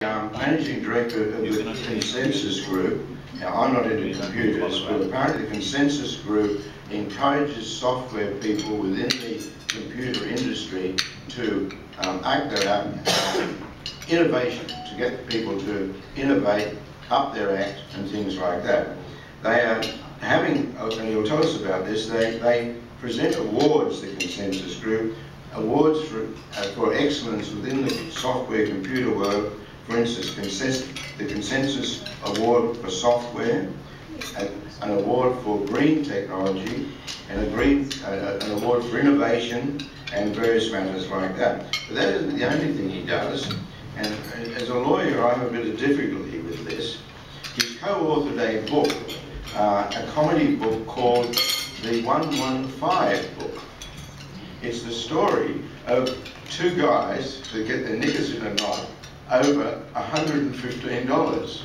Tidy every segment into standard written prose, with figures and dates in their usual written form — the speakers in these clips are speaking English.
Managing Director of the Consensus Group. Now, I'm not into computers, but apparently the Consensus Group encourages software people within the computer industry to act their innovation, to get people to innovate, up their act and things like that. They are having, and you'll tell us about this, they present awards, the Consensus Group, awards for excellence within the software computer world. For instance, the Consensus Award for Software, an award for green technology, and an award for innovation, and various matters like that. But that isn't the only thing he does, and as a lawyer I have a bit of difficulty with this. He co-authored a book, a comedy book called The 115 Book. It's the story of two guys that get their knickers in a knot over $115.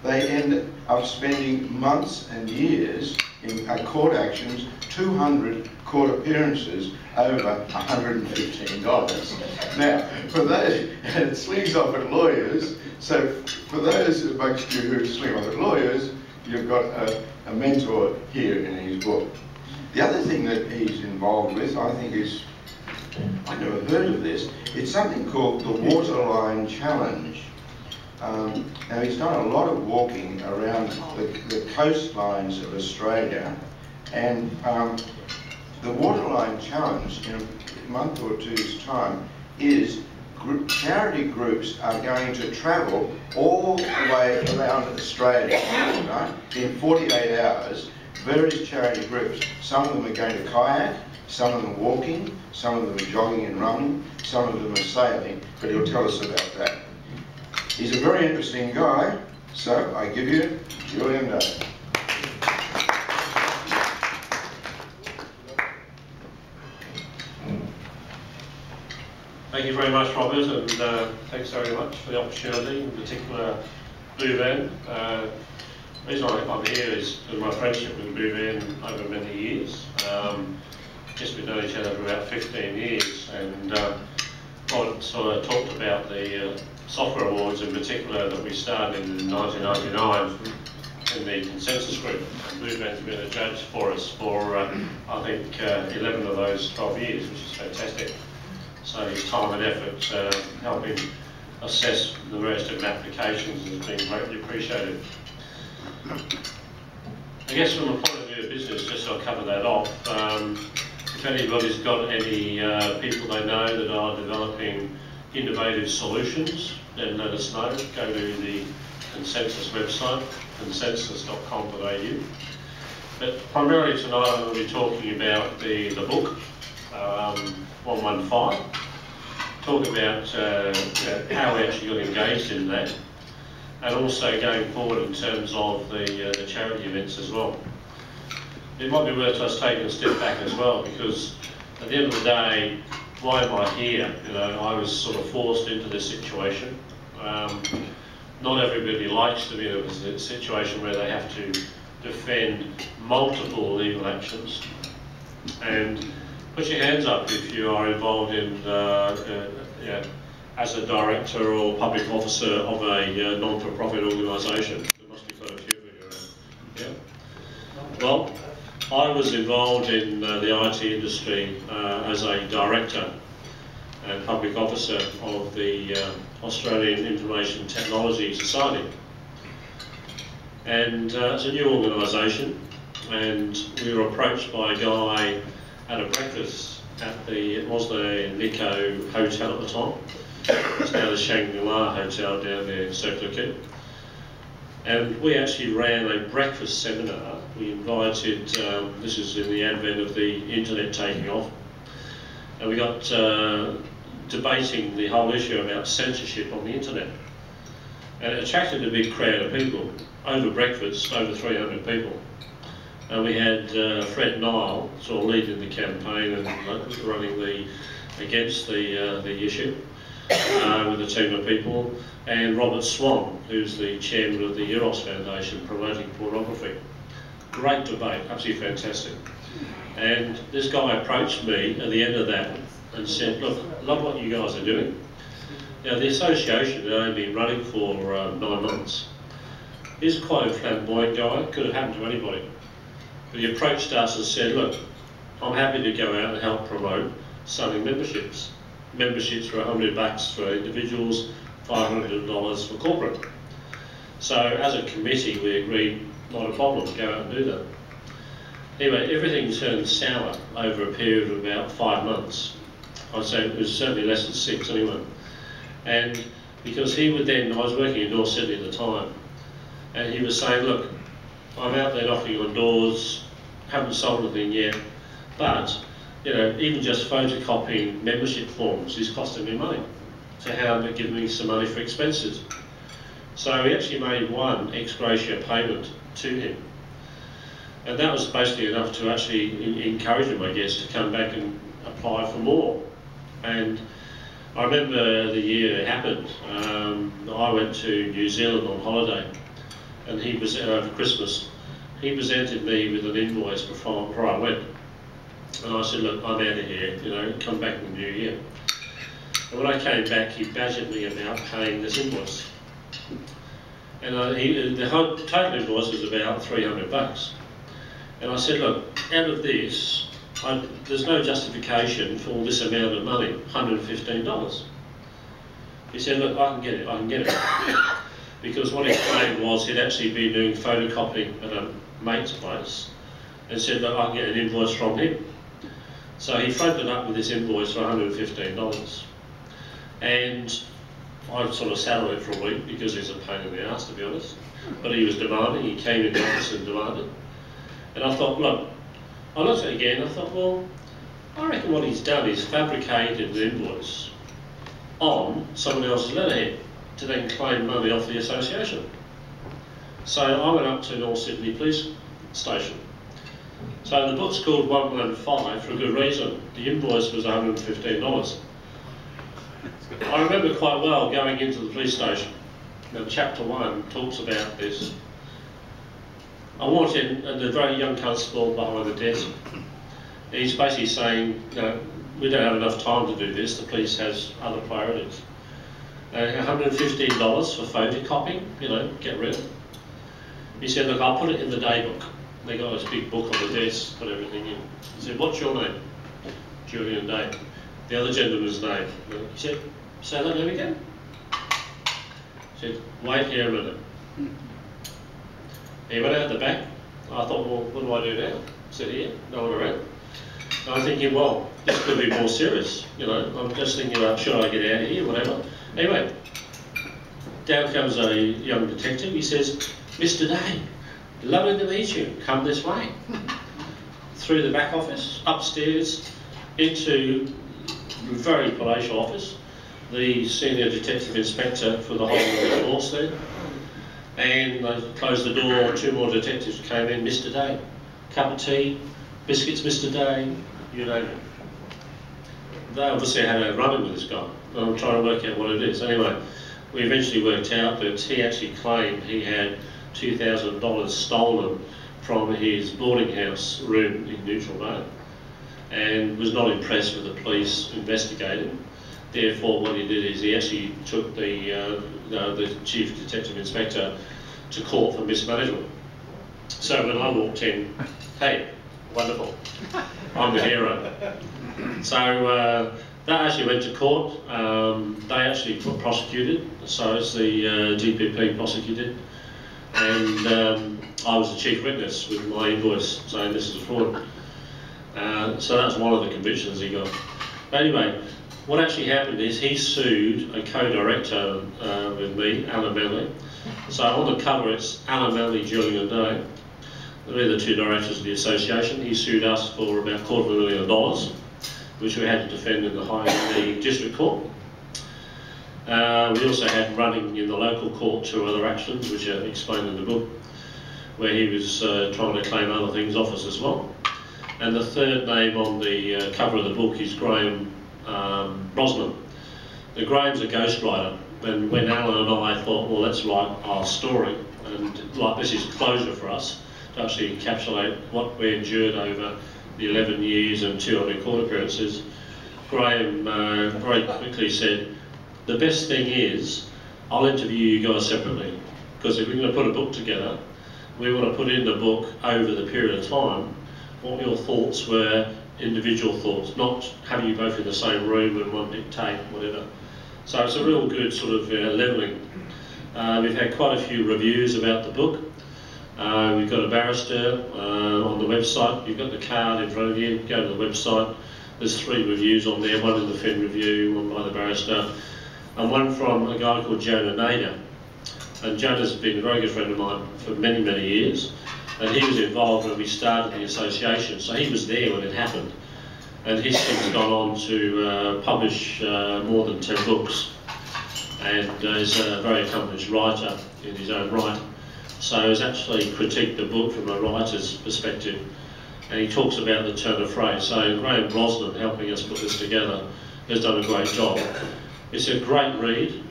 They end up spending months and years in court actions, 200 court appearances over $115. Now, for those, and it slings off at lawyers, so for those amongst you who sling off at lawyers, you've got a mentor here in his book. The other thing that he's involved with, I think, is, I've never heard of this. It's something called the Waterside Challenge. Now, he's done a lot of walking around the coastlines of Australia, and the Waterside Challenge, in a month or two's time, is charity groups are going to travel all the way around Australia, right, in 48 hours, various charity groups. Some of them are going to kayak, some of them walking, some of them are jogging and running, some of them are sailing, but he'll tell us about that. He's a very interesting guy, so I give you Julian. Thank you very much, Robert, and thanks very much for the opportunity, in particular Blue Van. The reason I'm here is because my friendship with Blue Van over many years. Guess we've known each other for about 15 years, and Rod sort of talked about the software awards in particular that we started in 1999 in the Consensus Group. Blue Van's been a judge for us for I think 11 of those 12 years, which is fantastic. So his time and effort helping assess the various different applications has been greatly appreciated. I guess from a point of view of business, just so I'll cover that off, if anybody's got any people they know that are developing innovative solutions, then let us know. Go to the Consensus website, consensus.com.au. But primarily tonight I'm going to be talking about the book, 115, talk about how we actually got engaged in that, and also going forward in terms of the charity events as well. It might be worth us taking a step back as well, because at the end of the day, why am I here? You know, I was sort of forced into this situation. Not everybody likes to be in a situation where they have to defend multiple legal actions. And put your hands up if you are involved in, as a director or public officer of a non-for-profit organisation. There must be quite a few of you around. Yeah. Well, I was involved in the IT industry as a director and public officer of the Australian Information Technology Society. And it's a new organisation, and we were approached by a guy at a breakfast at it was the Nico Hotel at the time. It's now the Shangri-La Hotel down there in Circular Quay. And we actually ran a breakfast seminar. We invited, this is in the advent of the internet taking off, and we got debating the whole issue about censorship on the internet. And it attracted a big crowd of people, over breakfast, over 300 people. And we had Fred Nile sort of leading the campaign and running against the issue with a team of people, and Robert Swan, who's the chairman of the Eros Foundation promoting pornography. Great debate, absolutely fantastic. And this guy approached me at the end of that and said, look, I love what you guys are doing. Now, the association had only been running for 9 months. He's quite a flamboyant guy, could have happened to anybody. But he approached us and said, look, I'm happy to go out and help promote selling memberships. Memberships for $100 for individuals, $500 for corporate. So as a committee, we agreed, not a problem, go out and do that. Anyway, everything turned sour over a period of about 5 months. I'd say it was certainly less than 6 anyway. And because he would then, I was working in North Sydney at the time, and he was saying, look, I'm out there knocking on doors, haven't sold anything yet, but you know, even just photocopying membership forms is costing me money. So how am I giving me some money for expenses? So we actually made one ex gratia payment to him. And that was basically enough to actually encourage him, I guess, to come back and apply for more. And I remember the year it happened. I went to New Zealand on holiday, and he was over Christmas. He presented me with an invoice before I went. And I said, look, I'm out of here, you know, come back in the new year. And when I came back, he badgered me about paying this invoice. And the whole total invoice was about $300. And I said, look, out of this, there's no justification for all this amount of money, $115. He said, look, I can get it. Because what he claimed was he'd actually been doing photocopying at a mate's place and said, look, I can get an invoice from him. So he fronted up with this invoice for $115. And I sort of sat on it for a week because he's a pain in the ass, to be honest. But he was demanding, he came in the office and demanded. And I thought, look, I looked at it again, I thought, well, I reckon what he's done is fabricated an invoice on someone else's letterhead to then claim money off the association. So I went up to North Sydney Police Station. So the book's called 115 for a good reason. The invoice was $115. I remember quite well going into the police station. Now, chapter 1 talks about this. I walked in, and the very young constable behind the desk, he's basically saying, you know, we don't have enough time to do this, the police has other priorities. $115 for photocopying, you know, get rid of it. He said, look, I'll put it in the day book. They got this big book on the desk, put everything in. He said, what's your name? Julian Day. The other gentleman's name. He said, say that name again? He said, wait here a minute. He went out the back. I thought, well, what do I do now? Sit here, no one around. And I'm thinking, well, this could be more serious. You know, I'm just thinking about, should I get out of here, whatever. Anyway, down comes a young detective. He says, Mr. Day, lovely to meet you. Come this way. Through the back office, upstairs, into a very palatial office. The senior detective inspector for the whole of the force there. And they closed the door, 2 more detectives came in, Mr. Day, cup of tea, biscuits, Mr. Day, you name it. They obviously had a run-in with this guy. I'm trying to work out what it is. Anyway, we eventually worked out that he actually claimed he had $2,000 stolen from his boarding house room in Neutral Bay and was not impressed with the police investigating. Therefore, what he did is he actually took the Chief Detective Inspector to court for mismanagement. So when I walked in, hey, wonderful, I'm the hero. So that actually went to court. They actually prosecuted, so it's the DPP prosecuted. And I was the chief witness with my invoice saying this is a fraud. So that's one of the convictions he got. But anyway, what actually happened is he sued a co-director with me, Alan Manley. So on the cover it's Alan Manley, Julian Day. We're the 2 directors of the association. He sued us for about $250,000, which we had to defend in the district court. We also had running in the local court 2 other actions, which are explained in the book, where he was trying to claim other things off us as well. And the third name on the cover of the book is Graham Brosnan. Now, Graham's a ghostwriter, and when Alan and I thought, well, let's write our story, and like this is closure for us, to actually encapsulate what we endured over the 11 years and 200 court appearances, Graham very quickly said, the best thing is, I'll interview you guys separately, because if we're going to put a book together, we want to put in the book over the period of time what your thoughts were, individual thoughts, not having you both in the same room and one dictate, whatever. So it's a real good sort of levelling. We've had quite a few reviews about the book. We've got a barrister on the website. You've got the card in front of you. Go to the website. There's 3 reviews on there, one in the Fen Review, one by the barrister, and one from a guy called Jonah Nader. And Jonah's been a very good friend of mine for many, many years. And he was involved when we started the association, so he was there when it happened. And he's since gone on to publish more than 10 books, and is a very accomplished writer in his own right. So he's actually critiqued the book from a writer's perspective, and he talks about the turn of phrase. So Graham Brosnan, helping us put this together, has done a great job. It's a great read.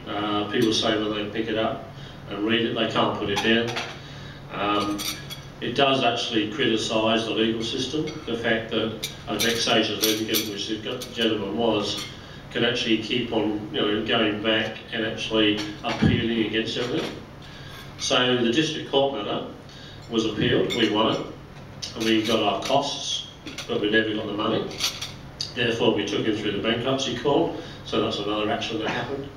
People say when they pick it up and read it, they can't put it down. It does actually criticise the legal system, the fact that a vexatious litigant, which the gentleman was, can actually keep on going back and actually appealing against everything. So the district court matter was appealed, we won it, and we got our costs, but we never got the money. Therefore we took him through the bankruptcy court, so that's another action that happened.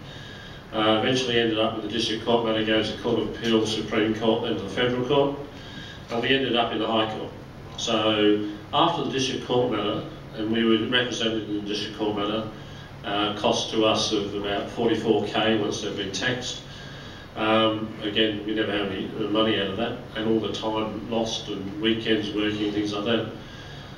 Eventually ended up with the district court matter goes to Court of Appeal, Supreme Court, then to the Federal Court, and we ended up in the High Court. So after the district court matter, and we were represented in the district court matter, cost to us of about 44k once they've been taxed. Again, we never had any money out of that, and all the time lost and weekends working, things like that.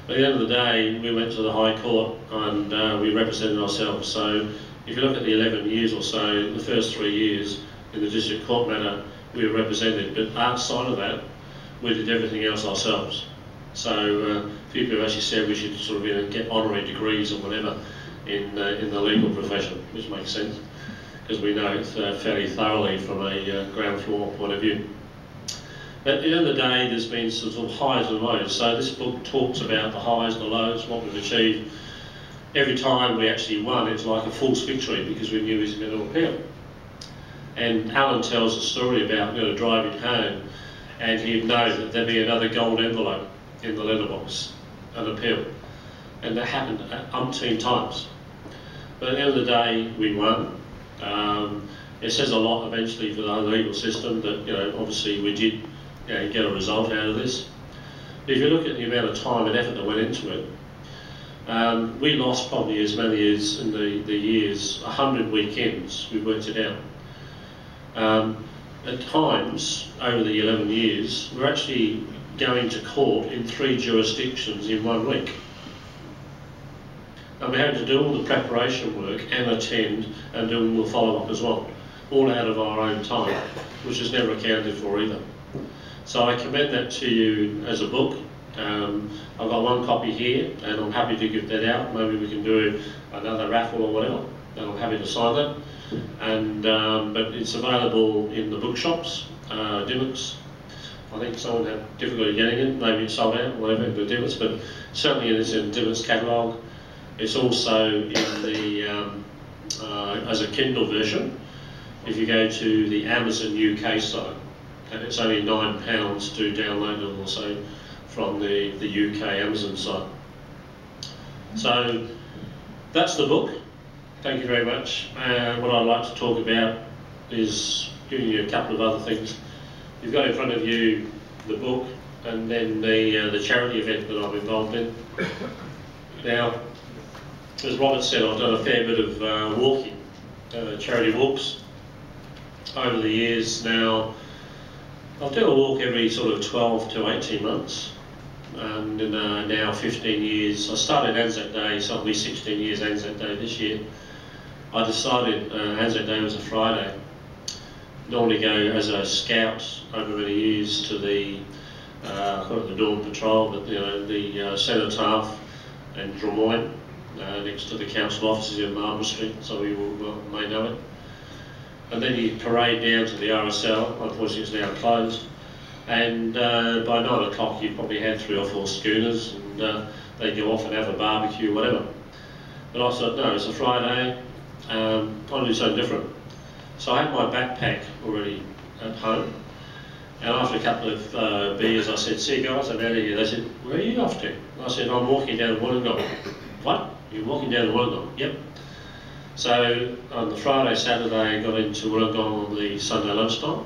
At the end of the day, we went to the High Court and we represented ourselves. So if you look at the 11 years or so, the first 3 years in the district court matter, we were represented, but outside of that, we did everything else ourselves. So people have actually said we should sort of get honorary degrees or whatever in the legal profession, which makes sense, because we know it fairly thoroughly from a ground floor point of view. But at the end of the day, there's been some sort of highs and lows. So this book talks about the highs and the lows, what we've achieved. Every time we actually won, it's like a false victory because we knew he was going to appeal. And Alan tells a story about driving home, and he'd know that there'd be another gold envelope in the letterbox, an appeal. And that happened umpteen times. But at the end of the day, we won. It says a lot eventually for the whole legal system that, obviously we did get a result out of this. But if you look at the amount of time and effort that went into it, we lost probably as many as in the years, 100 weekends we worked it out. At times, over the 11 years, we're actually going to court in 3 jurisdictions in 1 week. And we had to do all the preparation work and attend and do all the follow-up as well, all out of our own time, which is never accounted for either. So I commend that to you as a book. I've got 1 copy here, and I'm happy to give that out. Maybe we can do another raffle or whatever, and I'm happy to sign that. And but it's available in the bookshops, Dimmicks. I think someone had difficulty getting it, maybe it's sold out, whatever, in the Dimmicks, but certainly it is in Dimmicks catalogue. It's also in the as a Kindle version if you go to the Amazon UK site, and it's only £9 to download it also from the UK Amazon site. So that's the book. Thank you very much. What I'd like to talk about is giving you a couple of other things. You've got in front of you the book and then the charity event that I'm involved in. Now, as Robert said, I've done a fair bit of walking, charity walks over the years now. I'll do a walk every sort of 12 to 18 months. And in now 15 years, I started Anzac Day, so it'll be 16 years Anzac Day this year. I decided Anzac Day was a Friday. Normally go as a scout over many years to the, I call it the Dawn Patrol, but the Cenotaph and Drummoyne, next to the council offices in Marble Street, so we may know it. And then you parade down to the RSL, unfortunately it's now closed. And by 9 o'clock you probably had 3 or 4 schooners, and they go off and have a barbecue, whatever. But I thought, no, it's a Friday, I want to do something different. So I had my backpack already at home, and after a couple of beers I said, "See you guys, I'm out of here." They said, "Where are you off to?" I said, "I'm walking down to Wollongong." "What? You're walking down to Wollongong?" "Yep." So on the Friday, Saturday I got into Wollongong on the Sunday lunchtime.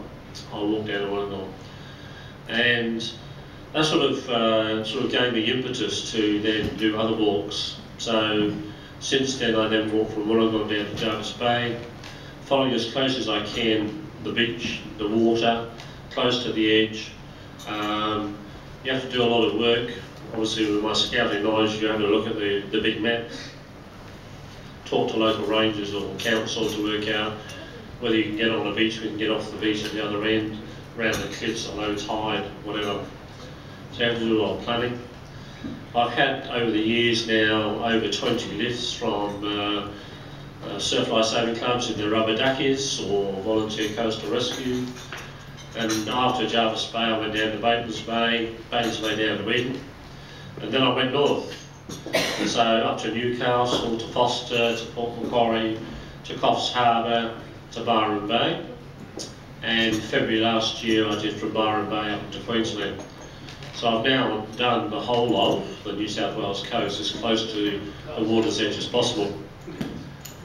I walked down to Wollongong, and that sort of gave me impetus to then do other walks. So since then I then walk from Wollongong down to Jarvis Bay, following as close as I can the beach, the water, close to the edge. You have to do a lot of work. Obviously with my scouting knowledge, you have to look at the big map, talk to local rangers or council to work out whether you can get on the beach, we can get off the beach at the other end, around the cliffs at low tide, whatever. So you have to do a lot of planning. I've had over the years now over 20 lifts from surf life saving clubs in their rubber duckies or volunteer coastal rescue. And after Jarvis Bay I went down to Batemans Bay down to Eden, and then I went north. So up to Newcastle, to Foster, to Port Macquarie, to Coffs Harbour, to Byron Bay. And February last year I did from Byron Bay up to Queensland. So I've now done the whole of the New South Wales coast as close to the water's edge as possible.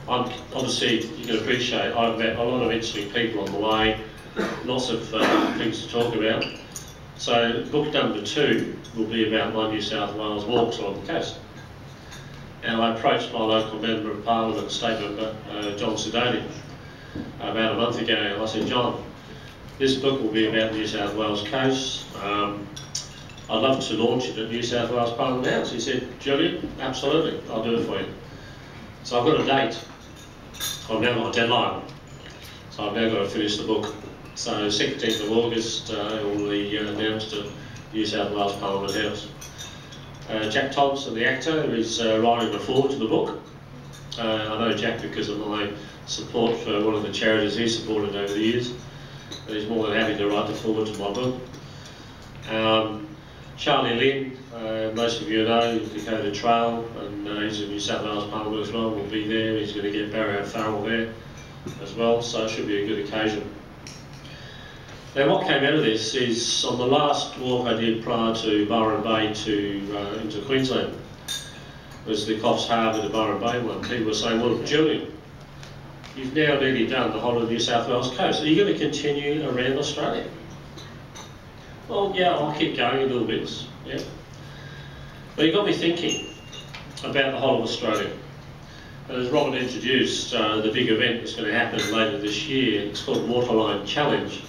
Obviously, you can appreciate, I've met a lot of interesting people on the way, lots of things to talk about. So book number 2 will be about my New South Wales walks along the coast. And I approached my local Member of Parliament, State Member, John Sidoni, about a month ago, and I said, "John, this book will be about New South Wales coast. I'd love to launch it at New South Wales Parliament House." He said, "Julian, absolutely, I'll do it for you." So I've got a date. I've now got a deadline. So I've now got to finish the book. So 16th of August it will be announced at New South Wales Parliament House. Jack Thompson, the actor, is writing the foreword to the book. I know Jack because of my support for one of the charities he's supported over the years. And he's more than happy to write the foreword to my book. Charlie Lynn, most of you know, Dakota Trail, and he's in New South Wales Parliament as well, will be there. He's going to get Barry O'Farrell there as well, so it should be a good occasion. Now what came out of this is, on the last walk I did prior to Byron Bay into Queensland, was the Coffs Harbour to Byron Bay one. People were saying, "Well, Julian, you've now nearly done the whole of the New South Wales coast. Are you going to continue around Australia?" Well, yeah, I'll keep going a little bit, yeah. But it got me thinking about the whole of Australia. And as Robert introduced, the big event that's going to happen later this year, it's called Waterline Challenge,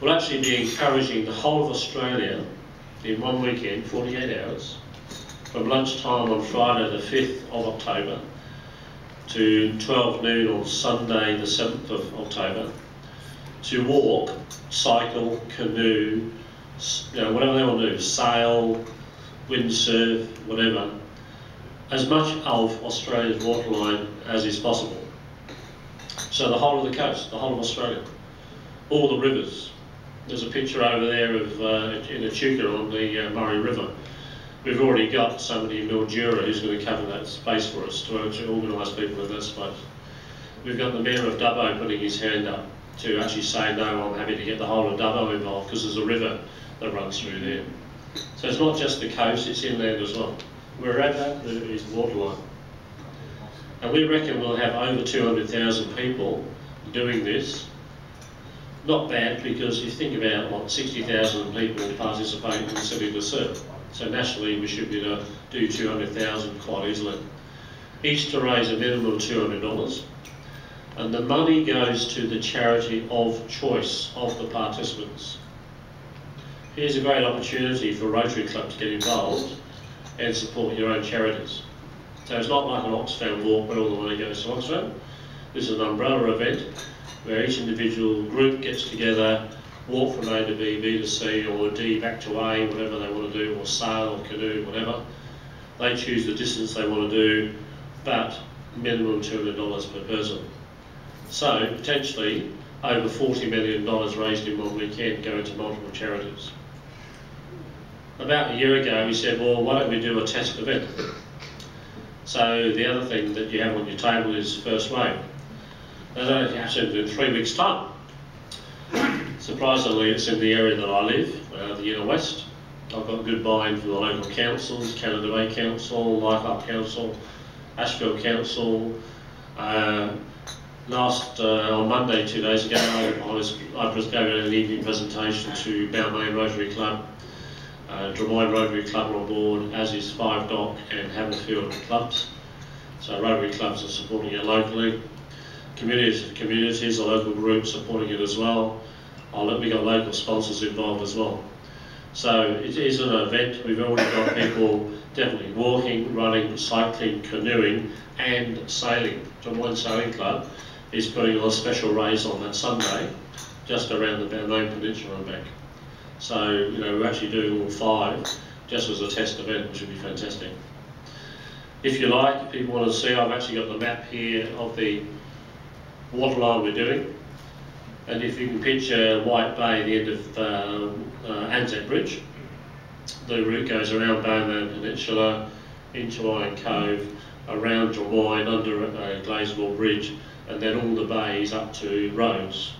will actually be encouraging the whole of Australia in one weekend, 48 hours, from lunchtime on Friday the 5th of October to 12 noon on Sunday the 7th of October, to walk, cycle, canoe, whatever they want to do, sail, windsurf, whatever, as much of Australia's waterline as is possible. So the whole of the coast, the whole of Australia, all the rivers. There's a picture over there of in Echuca on the Murray River. We've already got somebody in Mildura who's going to cover that space for us, to organise people in that space. We've got the Mayor of Dubbo putting his hand up to actually say, "No, I'm happy to get the whole of Dubbo involved," because there's a river that runs through there. So it's not just the coast, it's inland as well. We're at that, there is waterline. And we reckon we'll have over 200,000 people doing this. Not bad, because if you think about what 60,000 people participate in City to Surf. So nationally we should be able to do 200,000 quite easily. Each to raise a minimum of $200. And the money goes to the charity of choice of the participants. Here's a great opportunity for Rotary Club to get involved and support your own charities. So it's not like an Oxfam walk where all the money goes to Oxfam. This is an umbrella event where each individual group gets together, walk from A to B, B to C, or D back to A, whatever they want to do, or sail or canoe, whatever. They choose the distance they want to do, but minimum $200 per person. So potentially over $40 million raised in one weekend going to multiple charities. About a year ago we said, well, why don't we do a test event? So the other thing that you have on your table is first wave. That only happens in 3 weeks' time. Surprisingly, it's in the area that I live, the inner west. I've got good buy-in from the local councils, Canada Bay Council, Leichhardt Council, Ashfield Council. On Monday, 2 days ago, I gave an evening presentation to Balmain Rotary Club, Drummoyne Rotary Club on board, as is Five Dock and Haverfield clubs. So Rotary clubs are supporting it locally. Communities, the local groups supporting it as well. We've got local sponsors involved as well. So it is an event. We've already got people definitely walking, running, cycling, canoeing and sailing. Drummoyne Sailing Club is putting on a special race on that Sunday just around the Balmain Peninsula and back. So, you know, we're actually doing all 5 just as a test event, which would be fantastic. If you like, if people want to see, I've actually got the map here of the waterline we're doing. And if you can picture White Bay, the end of Anzac Bridge, the route goes around Balmain Peninsula, into Iron Cove, around Drummoyne, under Glazewell Bridge, and then all the bays up to Rhodes.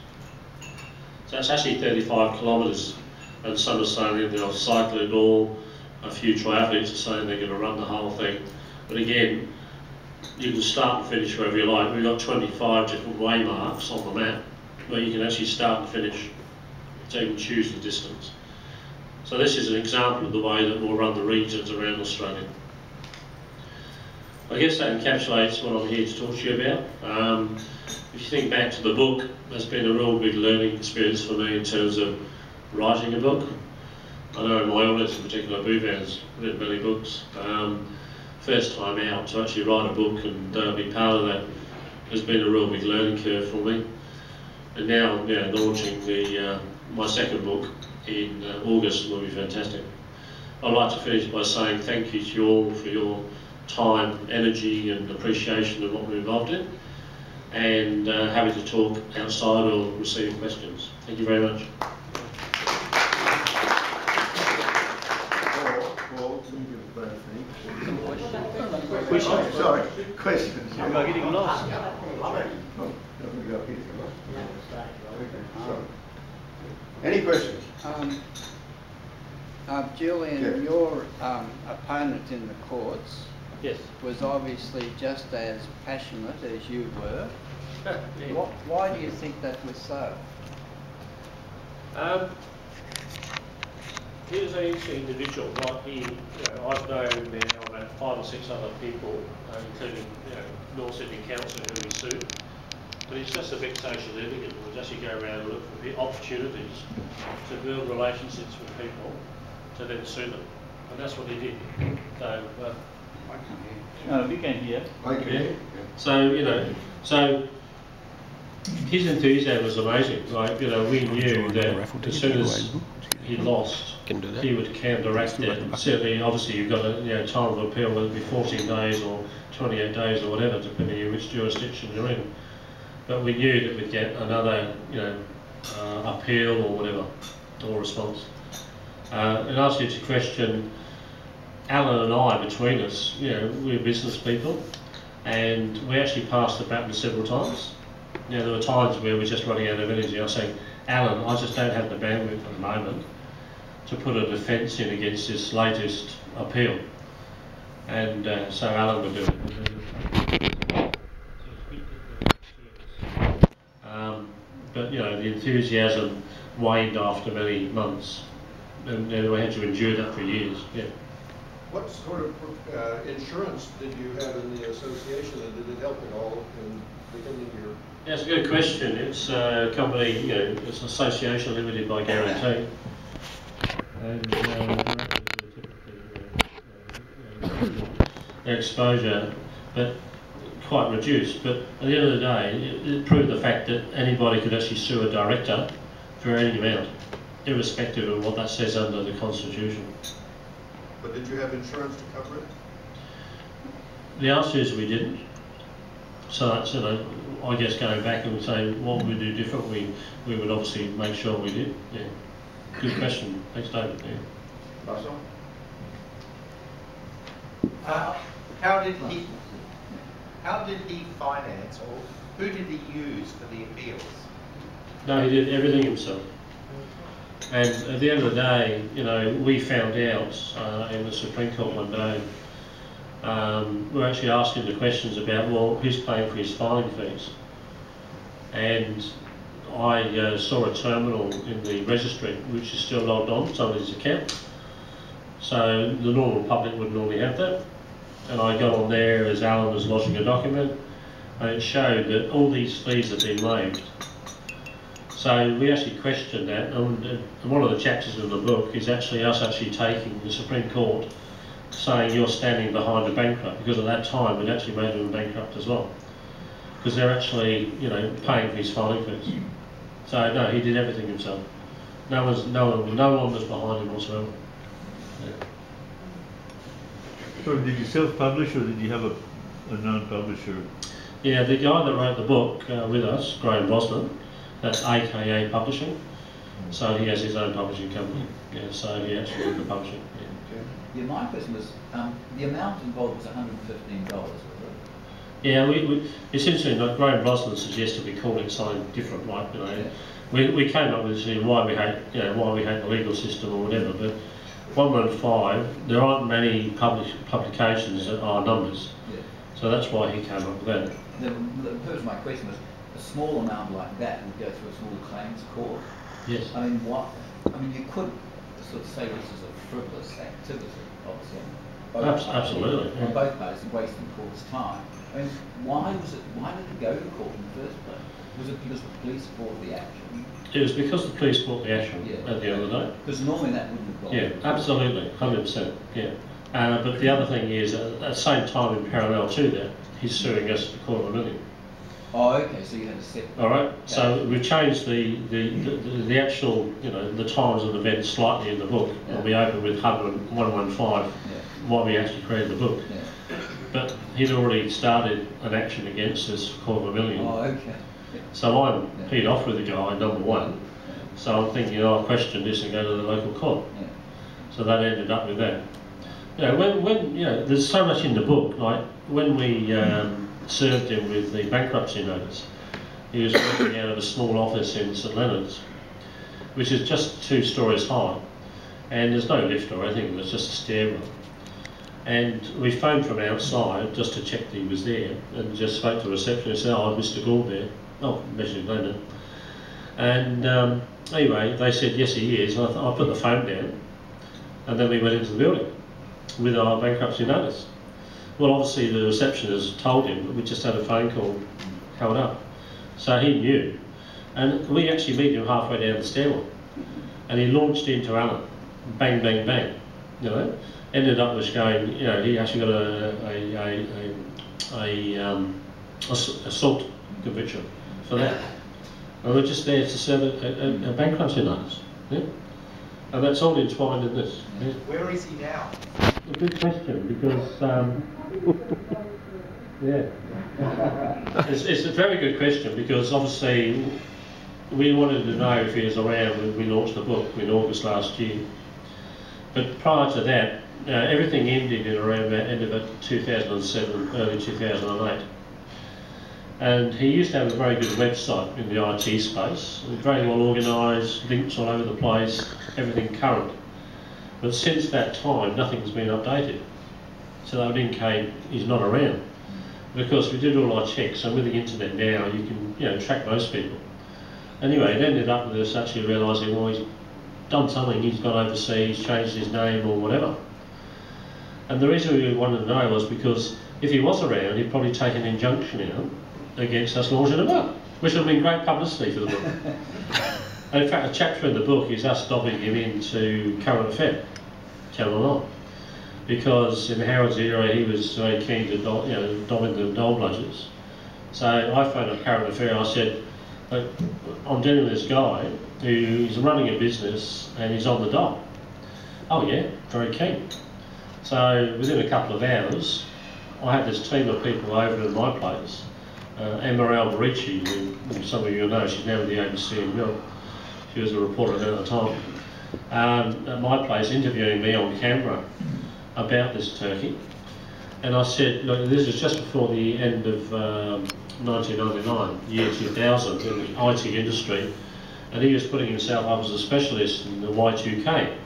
So that's actually 35 kilometres, and some are saying they'll cycle it all. A few triathletes are saying they're going to run the whole thing. But again, you can start and finish wherever you like. We've got 25 different waymarks on the map where you can actually start and finish, so you can choose the distance. So this is an example of the way that we'll run the regions around Australia. I guess that encapsulates what I'm here to talk to you about. If you think back to the book, it's been a real big learning experience for me in terms of writing a book. I know my audience in particular, Bhuvan's read many books. First time out to actually write a book and be part of that has been a real big learning curve for me. And now, launching my second book in August will be fantastic. I'd like to finish by saying thank you to you all for your time, energy and appreciation of what we're involved in, and happy to talk outside or receive questions. Thank you very much. Questions? Sorry, questions. Am I getting lost? Any questions? Julian, Yeah. your opponent in the courts Yes. was obviously just as passionate as you were. Yeah. Why do you think that was so? He was an interesting individual. Like I've known now about 5 or 6 other people, including North Sydney Council who we sued. But he's just a big social litigant who would actually go around and look for opportunities to build relationships with people to then sue them. And that's what he did. So, we can hear. Yeah. So his enthusiasm was amazing. Like, we knew that as soon as he lost, he would counteract it. Certainly, obviously, you've got a time of appeal, whether it be 14 days or 28 days or whatever, depending on which jurisdiction you're in. But we knew that we'd get another, appeal or whatever, or response. In answer to your question, Alan and I, between us, we're business people, and we actually passed the baton several times. There were times where we're just running out of energy. I was saying, Alan, I just don't have the bandwidth at the moment to put a defence in against this latest appeal. And so Alan would do it. But the enthusiasm waned after many months, and we had to endure that for years. Yeah. What sort of insurance did you have in the association, and did it help at all in beginning your? That's a good question. It's a company, it's an association limited by guarantee, and their exposure, but quite reduced. But at the end of the day, it proved the fact that anybody could actually sue a director for any amount, irrespective of what that says under the Constitution. But did you have insurance to cover it? The answer is we didn't. So that's, I guess going back and saying what would we do different, we would obviously make sure we did. Yeah. Good question. Thanks, David. Yeah. Russell? How did he finance, or who did he use for the appeals? No, he did everything himself. And at the end of the day, you know, we found out in the Supreme Court one day, we were actually asking the questions about, well, who's paying for his filing fees? And I saw a terminal in the registry which is still logged on, somebody's account. So the normal public wouldn't normally have that. And I got on there as Alan was lodging a document, and it showed that all these fees have been waived. So we actually questioned that, and one of the chapters in the book is actually us taking the Supreme Court saying you're standing behind a bankrupt, because at that time we'd actually made them bankrupt as well, because they're actually, you know, paying for his filing fees. So no, he did everything himself. No one was behind him whatsoever. Yeah. So did you self-publish, or did you have a non-publisher? Yeah, the guy that wrote the book with us, Graham Brosnan, that's AKA Publishing. So he has his own publishing company. Yeah, so he actually did the publishing. Yeah, my question was, the amount involved was $115, was it? Yeah, we essentially, like Graham Brosnan suggested we call it something different, right? You know, Yeah. we came up with why we hate the legal system or whatever. But 115, there aren't many publications that are numbers. Yeah. So that's why he came up with that. The purpose of my question was, a small amount like that would go through a small claims court. Yes. I mean, you could sort of say this is a frivolous activity, obviously. Absolutely. On both parties, and wasting court's time. I mean, why did it go to court in the first place? Was it because the police brought the action? It was because the police brought the action at the end of the day. Because normally that wouldn't have gone. Yeah, absolutely, 100%. Yeah. But the other thing is, at the same time, in parallel to that, he's suing us for $250,000. Oh, okay. So you had a separate. All right. So we've changed the actual, you know, the times of events slightly in the book. Yeah. And we open with 115. Why we actually created the book. Yeah. But he'd already started an action against us for $250,000. Oh, okay. Yeah. So I'm peed off with the guy, number one. Yeah. So I'm thinking, I'll question this and go to the local court. Yeah. So that ended up with that. You know, when you know, there's so much in the book. Like when we served him with the bankruptcy notice, he was working out of a small office in St Leonard's, which is just 2 stories high, and there's no lift or anything. There's just a stairwell. And we phoned from outside just to check that he was there, and just spoke to the receptionist and said, "Oh, Mr. Gould there." Oh, Mr. Glendon. And anyway, they said, "Yes, he is." I put the phone down, and then we went into the building with our bankruptcy notice. Well, obviously the receptionist told him, but we just had a phone call held up. So he knew. And we actually met him halfway down the stairwell. And he launched into Alan. Bang, bang, bang. You know? Ended up just going, you know, he actually got a assault conviction for that. And we're just there to serve a bankruptcy notice. Yeah? And that's all entwined in this. Yeah? Where is he now? A good question, because yeah, it's a very good question, because obviously we wanted to know if he was around when we launched the book in August last year. But prior to that, everything ended in around the end of 2007, early 2008. And he used to have a very good website in the IT space, very well organised, links all over the place, everything current. But since that time, nothing's been updated. So that would indicate he's not around. Because we did all our checks, and with the internet now, you can, you know, track most people. Anyway, it ended up with us actually realising, well, he's done something, he's gone overseas, changed his name or whatever. And the reason we wanted to know was because if he was around, he'd probably take an injunction out against us launching a book, which would have been great publicity for the book. And in fact, a chapter in the book is us dobbing him into Current Affair, Channel 9. Because in Howard's era, he was very keen to dob into dole bludgers. So I phoned up Current Affair, I said, I'm dealing with this guy who is running a business and he's on the dole. Oh yeah, very keen. So within a couple of hours, I had this team of people over at my place. Emma Alberici, who some of you know, she's now with the ABC in Mill. She was a reporter at the time. At my place, interviewing me on camera about this turkey. And I said, look, this is just before the end of 1999, year 2000, in the IT industry, and he was putting himself up as a specialist in the Y2K,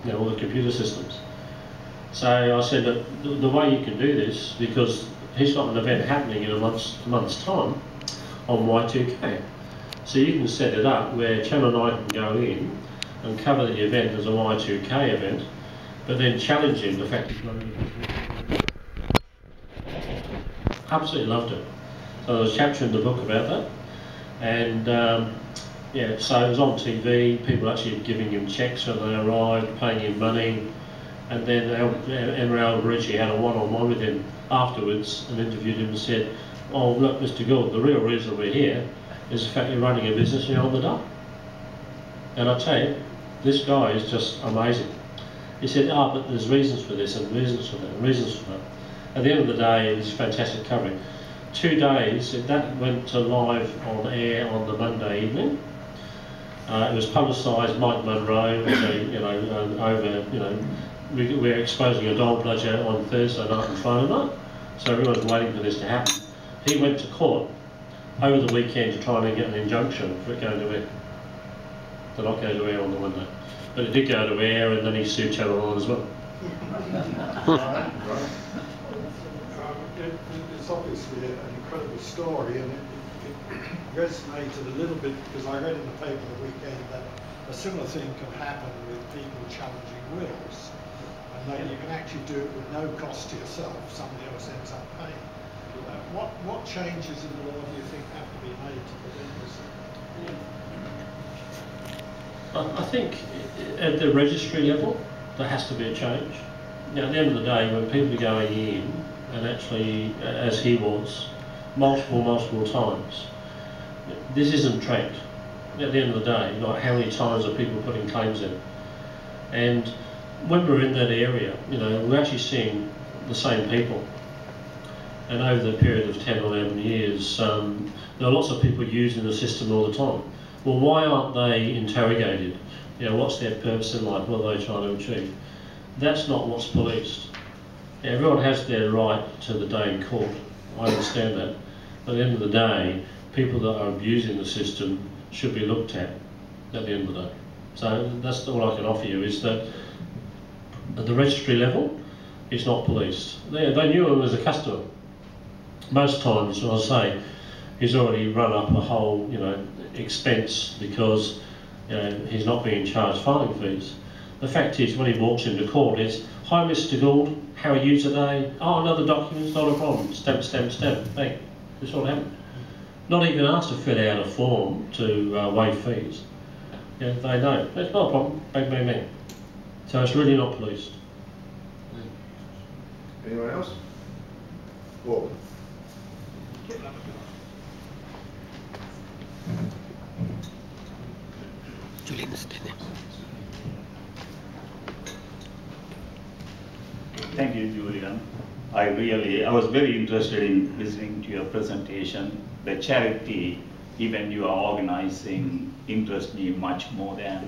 you know, all the computer systems. So I said that the way you can do this, because he's got an event happening in a month's time on Y2K. So you can set it up where Channel 9 can go in and cover the event as a Y2K event, but then challenge him the fact he's running it. Absolutely loved it. So I was capturing the book about that, and yeah, so it was on TV, people actually giving him checks when they arrived, paying him money, and then Emma Alberici had a one-on-one with him afterwards and interviewed him and said, oh look, Mr. Gould, the real reason we're here is the fact you're running a business and you're on the dole. And I tell you, this guy is just amazing. He said, oh, but there's reasons for this and reasons for that and reasons for that. At the end of the day, it was fantastic covering. 2 days, that went to live on air on the Monday evening. It was publicised. Mike Munro was we're exposing a dole bludger on Thursday night and Friday night, so everyone's waiting for this to happen. He went to court over the weekend to try and get an injunction for it going to air, to not go to air on the Monday. But it did go to air, and then he sued Channel 9 as well. It's obviously an incredible story, and it resonated a little bit because I read in the paper the weekend that a similar thing can happen with people challenging wills, and that you can actually do it with no cost to yourself. Somebody else ends up paying. What changes in the law do you think have to be made to prevent this? I think at the registry level there has to be a change. Now, at the end of the day, when people are going in and actually, as he was, multiple times, this isn't tracked. At the end of the day, like how many times are people putting claims in? And when we're in that area, you know, we're actually seeing the same people. And over the period of 10 or 11 years, there are lots of people using the system all the time. Well, why aren't they interrogated? You know, what's their purpose in life? What are they trying to achieve? That's not what's policed. Everyone has their right to the day in court. I understand that. But at the end of the day, people that are abusing the system should be looked at the end of the day. So that's all I can offer you, is that at the registry level, it's not policed. They knew him as a customer. Most times, when I say, he's already run up a whole, you know, expense because, you know, he's not being charged filing fees. The fact is, when he walks into court, it's, hi Mr. Gould, how are you today? Oh, another document's not a problem. Stamp, stamp, stamp. Hey, this all happened. Not even asked to fill out a form to waive fees. Yeah, they know. It's not a problem. Bang, bang, bang. So it's really not policed. Anyone else? Paul. Julian. Thank you, Julian. I was very interested in listening to your presentation. The charity event you are organizing interests me much more than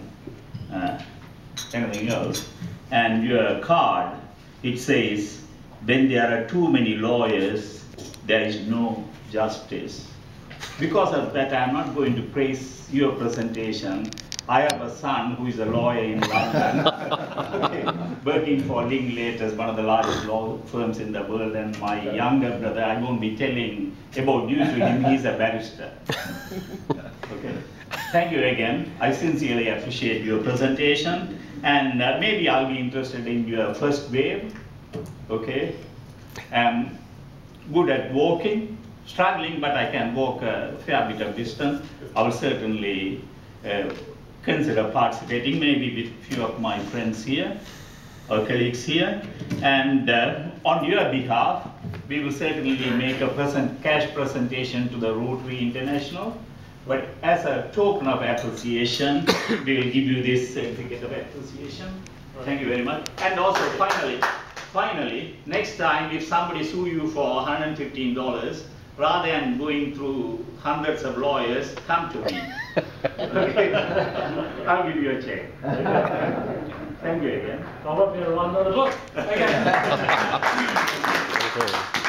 anything else. And your card, it says, when there are too many lawyers, there is no justice. Because of that, I'm not going to praise your presentation. I have a son who is a lawyer in London, working for Linklaters, one of the largest law firms in the world, and my younger brother, I won't be telling about you to him, he's a barrister. Okay. Thank you again. I sincerely appreciate your presentation, and maybe I'll be interested in your first wave. Okay. I'm good at walking, struggling, but I can walk a fair bit of distance. I will certainly consider participating, maybe with a few of my friends here, or colleagues here. And on your behalf, we will certainly make a cash presentation to the Rotary International. But as a token of appreciation, we will give you this certificate of appreciation. Thank you very much. And also, finally, next time if somebody sue you for $115, rather than going through hundreds of lawyers, come to me. Okay? I'll give you a check. Thank you again. I won't be able to run another book. Okay. too.